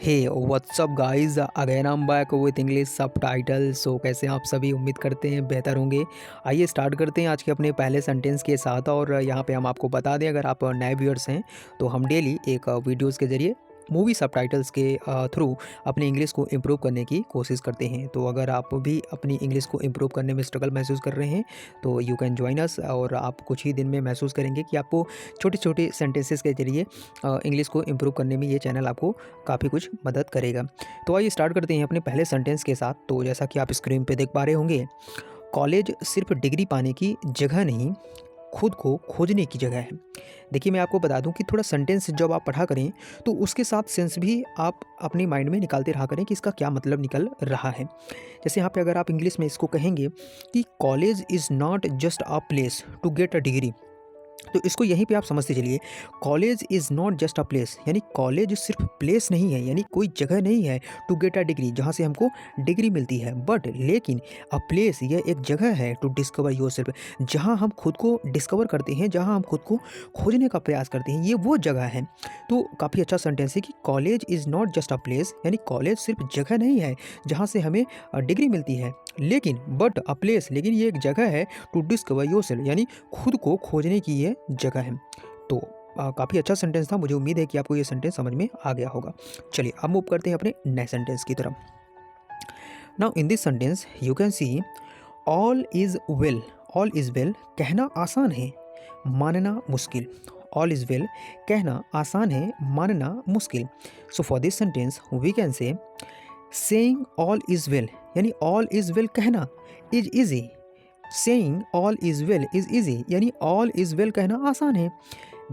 Hey what's up guys, again I am back with English subtitle. So कैसे हैं आप सभी? उम्मीद करते हैं बेहतर होंगे। आइए स्टार्ट करते हैं आज के अपने पहले सेंटेंस के साथ। और यहाँ पे हम आपको बता दें, अगर आप नए व्यूअर्स हैं तो हम डेली एक वीडियोस के ज़रिए मूवी सबटाइटल्स के थ्रू अपनी इंग्लिश को इम्प्रूव करने की कोशिश करते हैं। तो अगर आप भी अपनी इंग्लिश को इम्प्रूव करने में स्ट्रगल महसूस कर रहे हैं तो यू कैन जॉइन अस, और आप कुछ ही दिन में महसूस करेंगे कि आपको छोटे छोटे सेंटेंसेस के ज़रिए इंग्लिश को इम्प्रूव करने में ये चैनल आपको काफ़ी कुछ मदद करेगा। तो आइए स्टार्ट करते हैं अपने पहले सेंटेंस के साथ। तो जैसा कि आप स्क्रीन पे देख पा रहे होंगे, कॉलेज सिर्फ डिग्री पाने की जगह नहीं, खुद को खोजने की जगह है। देखिए, मैं आपको बता दूं कि थोड़ा सेंटेंस जब आप पढ़ा करें तो उसके साथ सेंस भी आप अपने माइंड में निकालते रहा करें कि इसका क्या मतलब निकल रहा है। जैसे यहाँ पे अगर आप इंग्लिश में इसको कहेंगे कि college is not just a place to get a degree, तो इसको यहीं पे आप समझते चलिए। College is not just a place, यानी कॉलेज सिर्फ प्लेस नहीं है, यानी कोई जगह नहीं है टू गेट अ डिग्री जहाँ से हमको डिग्री मिलती है, बट लेकिन अ प्लेस यह एक जगह है टू डिस्कवर योरसेल्फ, जहाँ हम खुद को डिस्कवर करते हैं, जहाँ हम खुद को खोजने का प्रयास करते हैं, ये वो जगह है। तो काफ़ी अच्छा सेंटेंस है कि college is not just a place, यानी कॉलेज सिर्फ जगह नहीं है जहाँ से हमें डिग्री मिलती है, लेकिन बट अ प्लेस, लेकिन ये एक जगह है टू डिस्कवर योरसेल्फ, यानी खुद को खोजने की ये जगह है। तो काफ़ी अच्छा सेंटेंस था। मुझे उम्मीद है कि आपको ये सेंटेंस समझ में आ गया होगा। चलिए अब मूव करते हैं अपने नेक्स्ट सेंटेंस की तरफ। Now in this sentence you can see all is well. All is well कहना आसान है, मानना मुश्किल। ऑल इज़ वेल कहना आसान है, मानना मुश्किल। So for this sentence we can say saying all is well, यानी ऑल इज़ वेल कहना is easy. Saying all is well is easy, यानी ऑल इज़ वेल कहना आसान है।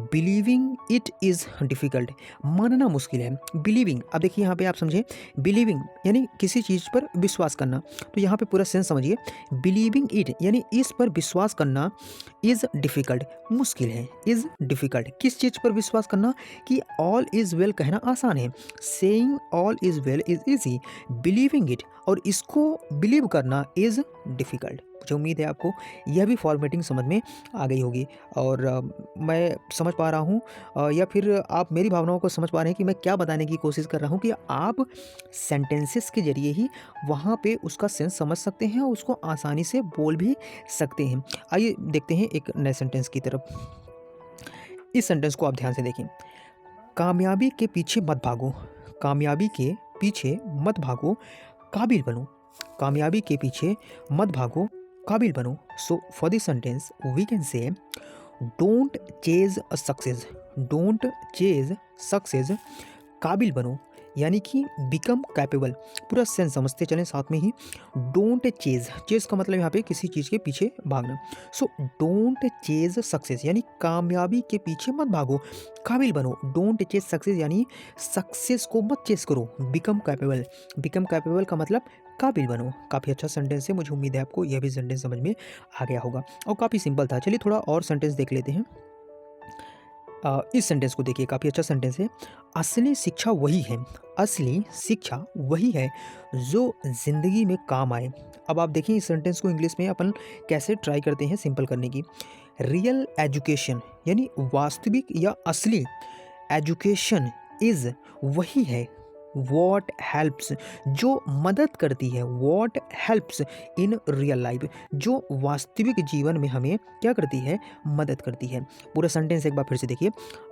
बिलीविंग इट इज़ डिफ़िकल्ट, मानना मुश्किल है। बिलीविंग, अब देखिए यहाँ पे आप समझे, बिलीविंग यानी किसी चीज़ पर विश्वास करना। तो यहाँ पे पूरा सेंस समझिए। बिलीविंग इट यानी इस पर विश्वास करना, इज़ डिफ़िकल्ट मुश्किल है। इज़ डिफ़िकल्ट किस चीज़ पर विश्वास करना? कि ऑल इज़ वेल कहना आसान है। Saying all is well is easy, believing it और इसको बिलीव करना इज़ डिफ़िकल्ट। मुझे उम्मीद है आपको यह भी फॉर्मेटिंग समझ में आ गई होगी, और मैं समझ पा रहा हूँ या फिर आप मेरी भावनाओं को समझ पा रहे हैं कि मैं क्या बताने की कोशिश कर रहा हूँ, कि आप सेंटेंसेस के ज़रिए ही वहाँ पे उसका सेंस समझ सकते हैं और उसको आसानी से बोल भी सकते हैं। आइए देखते हैं एक नए सेंटेंस की तरफ। इस सेंटेंस को आप ध्यान से देखें। कामयाबी के पीछे मत भागो, कामयाबी के पीछे मत भागो, काबिल बनो। कामयाबी के पीछे मत भागो, काबिल बनो। So for this sentence we can say don't chase a success. Don't chase success, काबिल बनो, यानी कि बिकम कैपेबल। पूरा सेंस समझते चलें साथ में ही। डोंट चेज, चेज का मतलब यहाँ पे किसी चीज़ के पीछे भागना। सो डोंट चेज सक्सेस यानी कामयाबी के पीछे मत भागो, काबिल बनो। डोंट चेज सक्सेस यानी सक्सेस को मत चेस करो। बिकम कैपेबल, बिकम कैपेबल का मतलब काबिल बनो। काफ़ी अच्छा सेंटेंस है। मुझे उम्मीद है आपको यह भी सेंटेंस समझ में आ गया होगा, और काफ़ी सिंपल था। चलिए थोड़ा और सेंटेंस देख लेते हैं। इस सेंटेंस को देखिए, काफ़ी अच्छा सेंटेंस है। असली शिक्षा वही है, असली शिक्षा वही है जो ज़िंदगी में काम आए। अब आप देखिए इस सेंटेंस को इंग्लिश में अपन कैसे ट्राई करते हैं सिंपल करने की। रियल एजुकेशन यानी वास्तविक या असली एजुकेशन इज़ वही है वॉट हेल्प्स, जो मदद करती है। What helps in real life, जो वास्तविक जीवन में हमें क्या करती है? मदद करती है। पूरा सेंटेंस एक बार फिर से देखिए।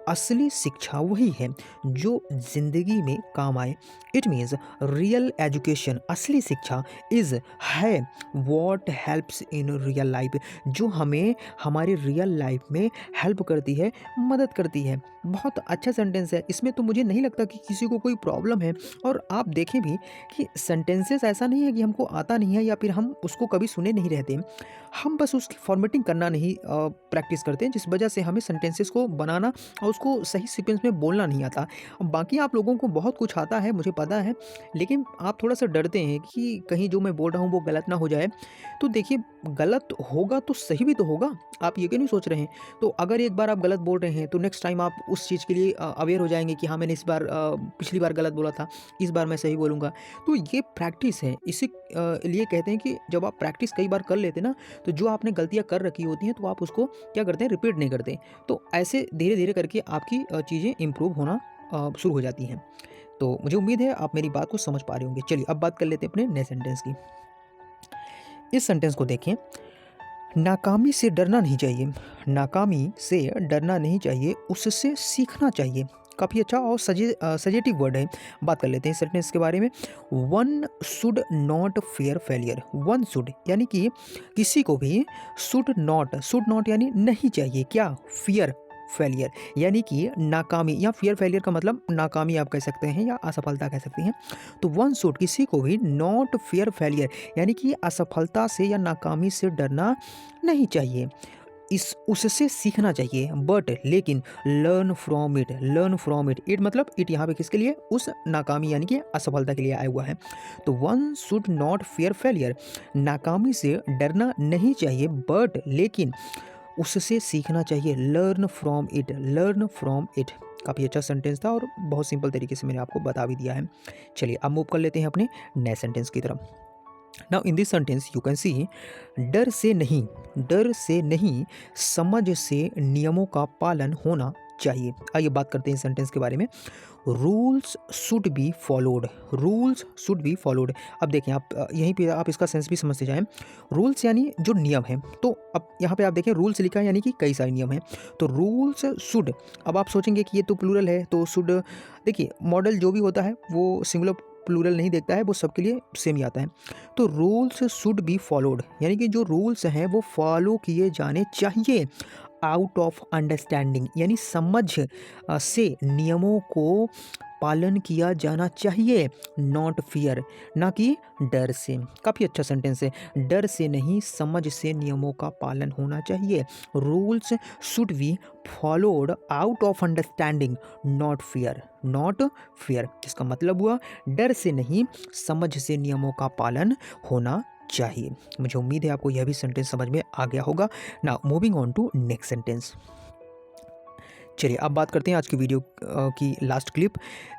असली शिक्षा वही है जो ज़िंदगी में काम आए। इट मीन्स रियल एजुकेशन, असली शिक्षा इज़ है what helps in real life, जो हमें हमारी रियल लाइफ में हेल्प करती है, मदद करती है। बहुत अच्छा सेंटेंस है। इसमें तो मुझे नहीं लगता कि किसी को कोई प्रॉब्लम है। और आप देखें भी कि सेंटेंसेस ऐसा नहीं है कि हमको आता नहीं है या फिर हम उसको कभी सुने नहीं रहते, हम बस उसकी फॉर्मेटिंग करना नहीं प्रैक्टिस करते हैं, जिस वजह से हमें सेंटेंसेस को बनाना और उसको सही सीक्वेंस में बोलना नहीं आता। बाकी आप लोगों को बहुत कुछ आता है, मुझे पता है, लेकिन आप थोड़ा सा डरते हैं कि कहीं जो मैं बोल रहा हूँ वो गलत ना हो जाए। तो देखिए, गलत होगा तो सही भी तो होगा, आप ये क्यों नहीं सोच रहे हैं? तो अगर एक बार आप गलत बोल रहे हैं तो नेक्स्ट टाइम आप उस चीज़ के लिए अवेयर हो जाएंगे कि हाँ, मैंने इस बार पिछली बार गलत बोला था, इस बार मैं सही बोलूँगा। तो ये प्रैक्टिस है। इसी लिए कहते हैं कि जब आप प्रैक्टिस कई बार कर लेते ना, तो जो आपने गलतियाँ कर रखी होती हैं तो आप उसको क्या करते हैं? रिपीट नहीं करते। तो ऐसे धीरे धीरे करके आपकी चीज़ें इम्प्रूव होना शुरू हो जाती हैं। तो मुझे उम्मीद है आप मेरी बात को समझ पा रहे होंगे। चलिए अब बात कर लेते हैं अपने नए सेंटेंस की। इस सेंटेंस को देखें, नाकामी से डरना नहीं चाहिए, नाकामी से डरना नहीं चाहिए, उससे सीखना चाहिए। काफ़ी अच्छा और सजेटिव वर्ड है। बात कर लेते हैं सेंटेंस के बारे में। One should not fair failure. One should यानी कि किसी को भी शुड नॉट यानी नहीं चाहिए क्या, फियर फेलियर यानी कि नाकामी, या फियर फेलियर का मतलब नाकामी आप कह सकते हैं या असफलता कह सकते हैं। तो वन शुड किसी को भी नॉट फियर फेलियर यानी कि असफलता से या नाकामी से डरना नहीं चाहिए, इस उससे सीखना चाहिए, बट लेकिन लर्न फ्रॉम इट। इट मतलब इट यहाँ पे किसके लिए, उस नाकामी यानी कि असफलता के लिए आया हुआ है। तो one should not fear failure, नाकामी से डरना नहीं चाहिए, बट लेकिन उससे सीखना चाहिए, लर्न फ्रॉम इट। काफ़ी अच्छा सेंटेंस था और बहुत सिंपल तरीके से मैंने आपको बता भी दिया है। चलिए अब मूव कर लेते हैं अपने नए सेंटेंस की तरफ। Now in this sentence you can see, डर से नहीं समझ से नियमों का पालन होना चाहिए। आइए बात करते हैं सेंटेंस के बारे में। Rules should be followed. अब देखें आप यहीं पे आप इसका सेंस भी समझते जाएं। रूल्स यानी जो नियम है, तो अब यहाँ पे आप देखें रूल्स लिखा है यानी कि कई सारे नियम हैं। तो रूल्स शुड, अब आप सोचेंगे कि ये तो प्लूरल है, तो शुड, देखिए मॉडल जो भी होता है वो सिंगुलर प्लूरल नहीं देखता है, वो सबके लिए सेम ही आता है। तो रूल्स शुड बी फॉलोड यानी कि जो रूल्स हैं वो फॉलो किए जाने चाहिए, आउट ऑफ अंडरस्टैंडिंग यानी समझ से नियमों को पालन किया जाना चाहिए, नॉट फियर ना कि डर से। काफ़ी अच्छा सेंटेंस है। डर से नहीं समझ से नियमों का पालन होना चाहिए। Rules should be followed out of understanding, not fear. इसका मतलब हुआ डर से नहीं समझ से नियमों का पालन होना चाहिए। मुझे उम्मीद है आपको यह भी सेंटेंस समझ में आ गया होगा। Now moving on to next sentence. चलिए अब बात करते हैं आज की वीडियो की लास्ट क्लिप,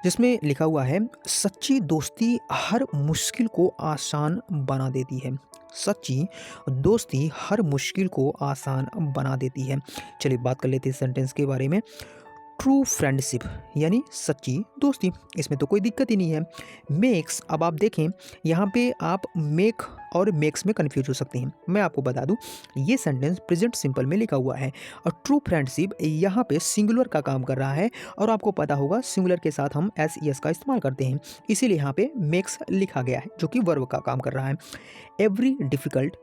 जिसमें लिखा हुआ है, सच्ची दोस्ती हर मुश्किल को आसान बना देती है। सच्ची दोस्ती हर मुश्किल को आसान बना देती है। चलिए बात कर लेते हैं सेंटेंस के बारे में। ट्रू फ्रेंडशिप यानी सच्ची दोस्ती, इसमें तो कोई दिक्कत ही नहीं है। मेक्स, अब आप देखें यहाँ पे आप मेक और मेक्स में कंफ्यूज हो सकते हैं। मैं आपको बता दूं ये सेंटेंस प्रेजेंट सिंपल में लिखा हुआ है और ट्रू फ्रेंडशिप यहाँ पे सिंगुलर का काम कर रहा है, और आपको पता होगा सिंगुलर के साथ हम एस ई एस का इस्तेमाल करते हैं, इसीलिए यहाँ पे मेक्स लिखा गया है जो कि वर्ब का काम कर रहा है। एवरी डिफिकल्टी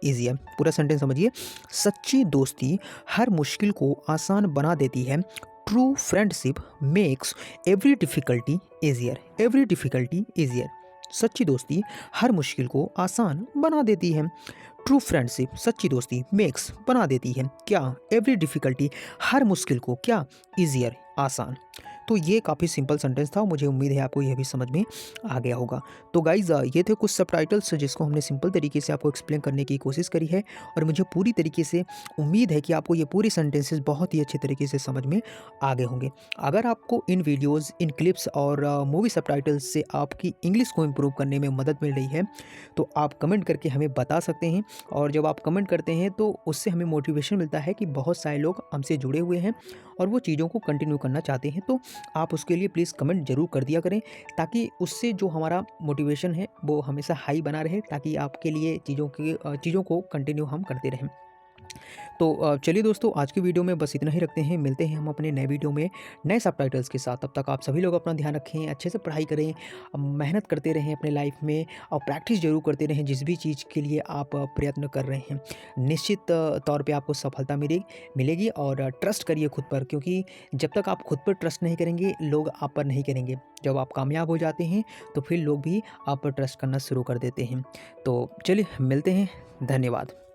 ईजियर, पूरा सेंटेंस समझिए। सच्ची दोस्ती हर मुश्किल को आसान बना देती है। True friendship makes every difficulty easier. सच्ची दोस्ती हर मुश्किल को आसान बना देती है। ट्रू फ्रेंडशिप, सच्ची दोस्ती, मेक्स बना देती है क्या, एवरी डिफिकल्टी, हर मुश्किल को क्या, ईजियर, आसान। तो ये काफ़ी सिंपल सेंटेंस था, मुझे उम्मीद है आपको यह भी समझ में आ गया होगा। तो गाइज़ ये थे कुछ सबटाइटल्स जिसको हमने सिंपल तरीके से आपको एक्सप्लेन करने की कोशिश करी है, और मुझे पूरी तरीके से उम्मीद है कि आपको ये पूरी सेंटेंसेस बहुत ही अच्छे तरीके से समझ में आ गए होंगे। अगर आपको इन वीडियोज़, इन क्लिप्स और मूवी सबटाइटल्स से आपकी इंग्लिश को इम्प्रूव करने में मदद मिल रही है तो आप कमेंट करके हमें बता सकते हैं, और जब आप कमेंट करते हैं तो उससे हमें मोटिवेशन मिलता है कि बहुत सारे लोग हमसे जुड़े हुए हैं और वो चीज़ों को कंटिन्यू करना चाहते हैं। तो आप उसके लिए प्लीज़ कमेंट ज़रूर कर दिया करें, ताकि उससे जो हमारा मोटिवेशन है वो हमेशा हाई बना रहे, ताकि आपके लिए चीज़ों को कंटिन्यू हम करते रहें। तो चलिए दोस्तों, आज की वीडियो में बस इतना ही रखते हैं। मिलते हैं हम अपने नए वीडियो में नए सबटाइटल्स के साथ। तब तक आप सभी लोग अपना ध्यान रखें, अच्छे से पढ़ाई करें, मेहनत करते रहें अपने लाइफ में, और प्रैक्टिस ज़रूर करते रहें जिस भी चीज़ के लिए आप प्रयत्न कर रहे हैं। निश्चित तौर पे आपको सफलता मिलेगी। और ट्रस्ट करिए खुद पर, क्योंकि जब तक आप खुद पर ट्रस्ट नहीं करेंगे लोग आप पर नहीं करेंगे। जब आप कामयाब हो जाते हैं तो फिर लोग भी आप पर ट्रस्ट करना शुरू कर देते हैं। तो चलिए मिलते हैं, धन्यवाद।